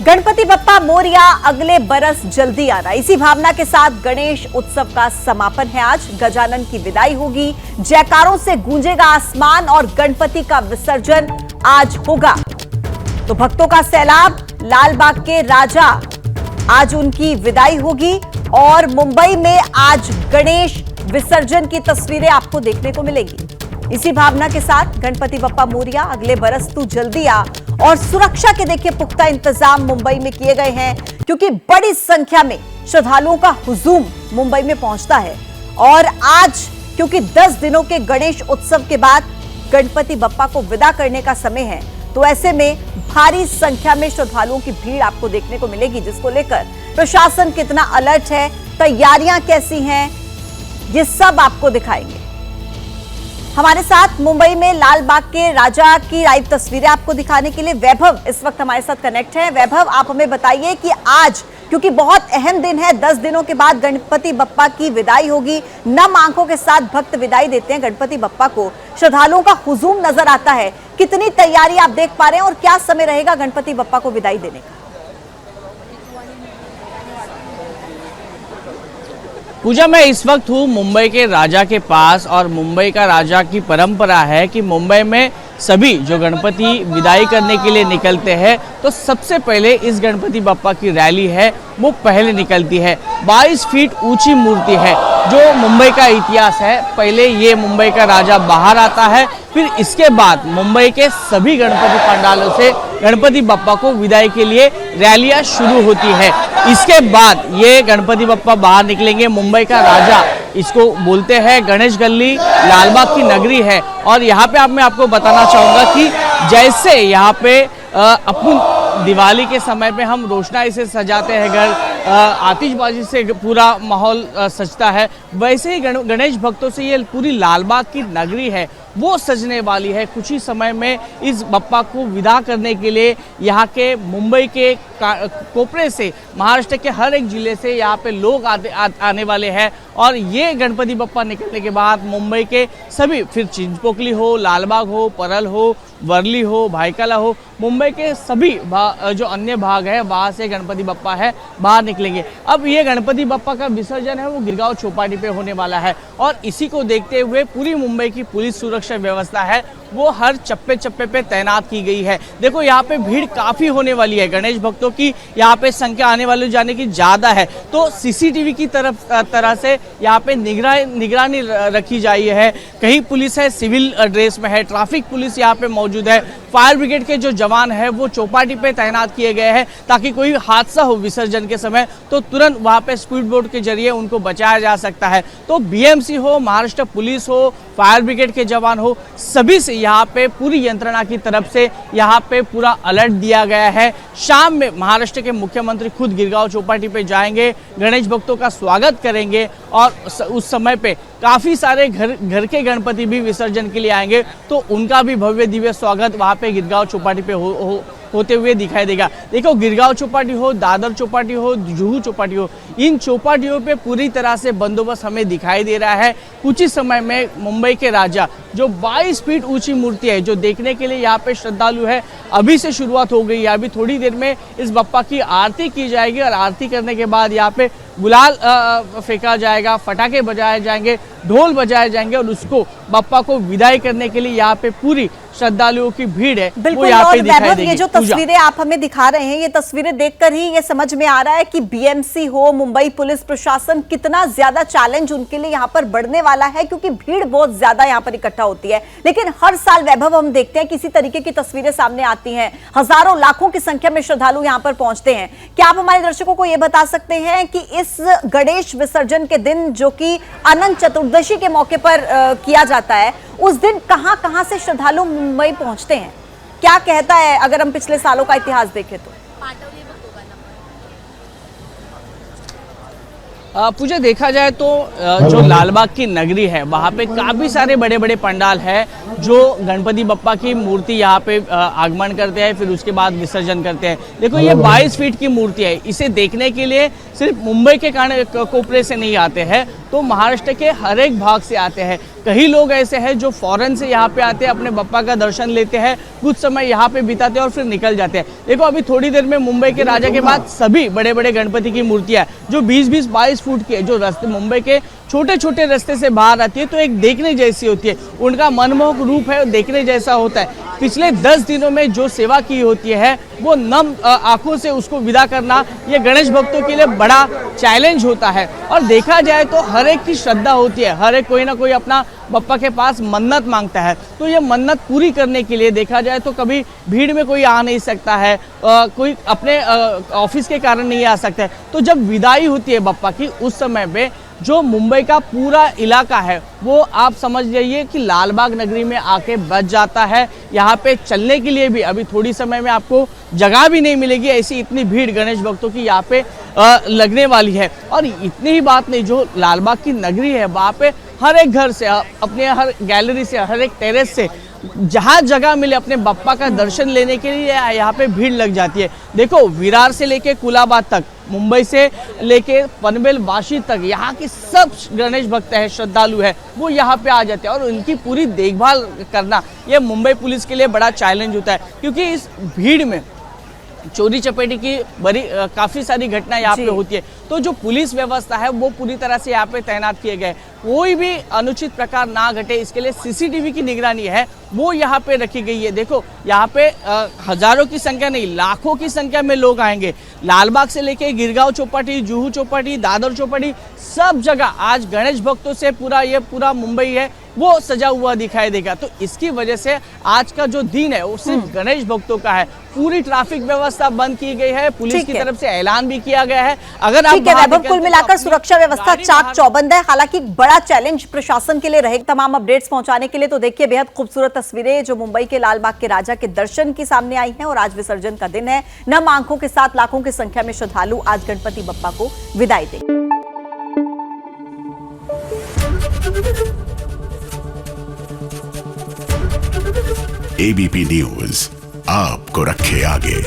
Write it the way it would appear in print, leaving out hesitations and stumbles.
गणपति बप्पा मोरिया अगले बरस जल्दी आना, इसी भावना के साथ गणेश उत्सव का समापन है। आज गजानन की विदाई होगी, जयकारों से गूंजेगा आसमान और गणपति का विसर्जन आज होगा। तो भक्तों का सैलाब, लाल बाग के राजा, आज उनकी विदाई होगी और मुंबई में आज गणेश विसर्जन की तस्वीरें आपको देखने को मिलेंगी। इसी भावना के साथ गणपति बप्पा मोरिया अगले बरस तू जल्दी आ, और सुरक्षा के देखिए पुख्ता इंतजाम मुंबई में किए गए हैं, क्योंकि बड़ी संख्या में श्रद्धालुओं का हुजूम मुंबई में पहुंचता है। और आज क्योंकि 10 दिनों के गणेश उत्सव के बाद गणपति बप्पा को विदा करने का समय है, तो ऐसे में भारी संख्या में श्रद्धालुओं की भीड़ आपको देखने को मिलेगी, जिसको लेकर प्रशासन कितना अलर्ट है, तैयारियां कैसी हैं, ये सब आपको दिखाएंगे। हमारे साथ मुंबई में लाल बाग के राजा की लाइव तस्वीरें आपको दिखाने के लिए वैभव इस वक्त हमारे साथ कनेक्ट है। वैभव, आप हमें बताइए कि आज क्योंकि बहुत अहम दिन है, 10 दिनों के बाद गणपति बप्पा की विदाई होगी, नम आंखों के साथ भक्त विदाई देते हैं गणपति बप्पा को, श्रद्धालुओं का हुजूम नजर आता है, कितनी तैयारी आप देख पा रहे हैं और क्या समय रहेगा गणपति बप्पा को विदाई देने का? पूजा, मैं इस वक्त हूँ मुंबई के राजा के पास, और मुंबई का राजा की परंपरा है कि मुंबई में सभी जो गणपति विदाई करने के लिए निकलते हैं तो सबसे पहले इस गणपति बप्पा की रैली है वो पहले निकलती है। 22 फीट ऊंची मूर्ति है जो मुंबई का इतिहास है। पहले ये मुंबई का राजा बाहर आता है, फिर इसके बाद मुंबई के सभी गणपति पंडालों से गणपति बप्पा को विदाई के लिए रैलियां शुरू होती है। इसके बाद ये गणपति बप्पा बाहर निकलेंगे। मुंबई का राजा इसको बोलते हैं, गणेश गली लालबाग की नगरी है, और यहाँ पे मैं आपको बताना चाहूँगा कि जैसे यहाँ पे अपन दिवाली के समय पे हम रोशनाई से सजाते हैं घर, आतिशबाजी से पूरा माहौल सजता है, वैसे ही गणेश भक्तों से ये पूरी लालबाग की नगरी है वो सजने वाली है। कुछ ही समय में इस बप्पा को विदा करने के लिए यहाँ के मुंबई के कोपरे से, महाराष्ट्र के हर एक जिले से यहाँ पे लोग आने वाले हैं, और ये गणपति बप्पा निकलने के बाद मुंबई के सभी, फिर चिंचपोकली हो, लालबाग हो, परल हो, वर्ली हो, भाईकला हो, मुंबई के सभी जो अन्य भाग है वहाँ से गणपति बप्पा है बाहर निकलेंगे। अब ये गणपति बप्पा का विसर्जन है वो गिरगांव चौपाटी पे होने वाला है, और इसी को देखते हुए पूरी मुंबई की पुलिस सुरक्षा व्यवस्था है वो हर चप्पे चप्पे पे तैनात की गई है। देखो यहाँ पे भीड़ काफी होने वाली है, गणेश भक्तों की यहाँ पे संख्या आने वाले जाने की ज्यादा है, तो सीसीटीवी की तरह से यहाँ पे निगरानी रखी जाई है। कहीं पुलिस है सिविल ड्रेस में है, ट्रैफिक पुलिस यहाँ पे मौजूद है, फायर ब्रिगेड के जो जवान है वो चौपाटी पे तैनात किए गए हैं, ताकि कोई हादसा हो विसर्जन के समय तो तुरंत वहाँ पे स्पीड बोट के जरिए उनको बचाया जा सकता है। तो बीएमसी हो, महाराष्ट्र पुलिस हो, फायर ब्रिगेड के जवान हो, सभी से यहाँ पे पूरी यंत्रणा की तरफ से यहाँ पे पूरा अलर्ट दिया गया है। शाम में महाराष्ट्र के मुख्यमंत्री खुद गिरगांव चौपाटी पे जाएंगे, गणेश भक्तों का स्वागत करेंगे, और उस समय पे काफी सारे घर के गणपति भी विसर्जन के लिए आएंगे, तो उनका भी भव्य दिव्य स्वागत वहाँ पे गिरगांव चौपाटी पे होते हुए दिखाई देगा। देखो, गिरगांव चौपाटी हो, दादर चौपाटी हो, जुहू चौपाटी हो, इन चौपाटियों पे पूरी तरह से बंदोबस्त हमें दिखाई दे रहा है। कुछ ही समय में मुंबई के राजा जो 22 फीट ऊंची मूर्ति है जो देखने के लिए यहाँ पे श्रद्धालु है, अभी से शुरुआत हो गई है। अभी थोड़ी देर में इस बप्पा की आरती की जाएगी, और आरती करने के बाद यहाँ पे गुलाल फेंका जाएगा, पटाखे बजाए जाएंगे, ढोल बजाए जाएंगे, और उसको बप्पा को विदाई करने के लिए यहाँ पे पूरी श्रद्धालुओं की भीड़ है वो यहाँ पे दिखाई देगी। ये जो तस्वीरें आप हमें दिखा रहे हैं, ये तस्वीरें देखकर ही ये समझ में आ रहा है कि बीएमसी हो, मुंबई पुलिस प्रशासन, कितना ज्यादा चैलेंज उनके लिए यहाँ पर बढ़ने वाला है, क्योंकि भीड़ बहुत ज्यादा यहाँ पर इकट्ठा होती है। लेकिन हर साल वैभव हम देखते हैं किसी तरीके की तस्वीरें सामने आती हैं, हजारों लाखों की संख्या में श्रद्धालु यहाँ पर पहुंचते हैं। क्या आप हमारे दर्शकों को ये बता सकते हैं कि इस गणेश विसर्जन के दिन, जो कि अनंत चतुर्दशी के मौके पर किया जाता है, उस दिन कहां से श्रद्धालु मुंबई पहुंचते हैं? क्या कहता है अगर हम पिछले सालों का इतिहास देखें तो? पूजा देखा जाए तो जो लालबाग की नगरी है वहाँ पे काफ़ी सारे बड़े बड़े पंडाल है जो गणपति बप्पा की मूर्ति यहाँ पे आगमन करते हैं, फिर उसके बाद विसर्जन करते हैं। देखो ये 22 फीट की मूर्ति है, इसे देखने के लिए सिर्फ मुंबई के कोपरे से नहीं आते हैं, तो महाराष्ट्र के हर एक भाग से आते हैं। कई लोग ऐसे हैं जो फॉरेन से यहाँ पे आते हैं, अपने बप्पा का दर्शन लेते हैं, कुछ समय यहाँ पे बिताते हैं और फिर निकल जाते हैं। देखो अभी थोड़ी देर में मुंबई के राजा के बाद सभी बड़े बड़े गणपति की मूर्तियां जो 20-20, 22 फुट की है, जो रास्ते मुंबई के छोटे छोटे रास्ते से बाहर आती है, तो एक देखने जैसी होती है। उनका मनमोहक रूप है, देखने जैसा होता है। पिछले 10 दिनों में जो सेवा की होती है वो नम आंखों से उसको विदा करना ये गणेश भक्तों के लिए बड़ा चैलेंज होता है। और देखा जाए तो हर एक की श्रद्धा होती है, हर एक कोई ना कोई अपना बप्पा के पास मन्नत मांगता है, तो ये मन्नत पूरी करने के लिए देखा जाए तो कभी भीड़ में कोई आ नहीं सकता है, कोई अपने ऑफिस के कारण नहीं आ सकता है। तो जब विदाई होती है बप्पा की, उस समय पे जो मुंबई का पूरा इलाका है वो आप समझ जाइए कि लालबाग नगरी में आके बच जाता है। यहाँ पे चलने के लिए भी अभी थोड़ी समय में आपको जगह भी नहीं मिलेगी, ऐसी इतनी भीड़ गणेश भक्तों की यहाँ पे लगने वाली है। और इतनी ही बात नहीं, जो लालबाग की नगरी है वहाँ पे हर एक घर से, अपने हर गैलरी से, हर एक टेरेस से, जहाँ जगह मिले अपने बप्पा का दर्शन लेने के लिए यहाँ पे भीड़ लग जाती है। देखो विरार से लेके कुलाबाद तक, मुंबई से लेके पनवेल वाशी तक, यहाँ की सब गणेश भक्त है, श्रद्धालु है, वो यहाँ पे आ जाते हैं। और उनकी पूरी देखभाल करना ये मुंबई पुलिस के लिए बड़ा चैलेंज होता है, क्योंकि इस भीड़ में चोरी चपेटी की बड़ी काफ़ी सारी घटना यहाँ पे होती है। तो जो पुलिस व्यवस्था है वो पूरी तरह से यहाँ पे तैनात किए गए, कोई भी अनुचित प्रकार ना घटे इसके लिए सीसीटीवी की निगरानी है वो यहाँ पे रखी गई है। देखो यहाँ पे हजारों की संख्या नहीं, लाखों की संख्या में लोग आएंगे। लालबाग से लेके गिरगांव चौपाटी, जुहू चौपाटी, दादर चौपाटी, सब जगह आज गणेश भक्तों से पूरा मुंबई है वो सजा हुआ दिखाई देगा। तो इसकी वजह से आज का जो दिन है वो सिर्फ गणेश भक्तों का है। पूरी ट्रैफिक व्यवस्था बंद की गई है, पुलिस की तरफ से ऐलान भी किया गया है। अगर आप कुल मिलाकर सुरक्षा व्यवस्था चाक चौबंद है। हालांकि बड़ा चैलेंज प्रशासन के लिए रहेगा। तमाम अपडेट्स पहुंचाने के लिए तो देखिए बेहद खूबसूरत तस्वीरें जो मुंबई के लालबाग के राजा के दर्शन की सामने आई हैं। और आज विसर्जन का दिन है, नम आंखों के साथ लाखों की संख्या में श्रद्धालु आज गणपति बप्पा को विदाई देंगे। एबीपी न्यूज आपको रखे आगे।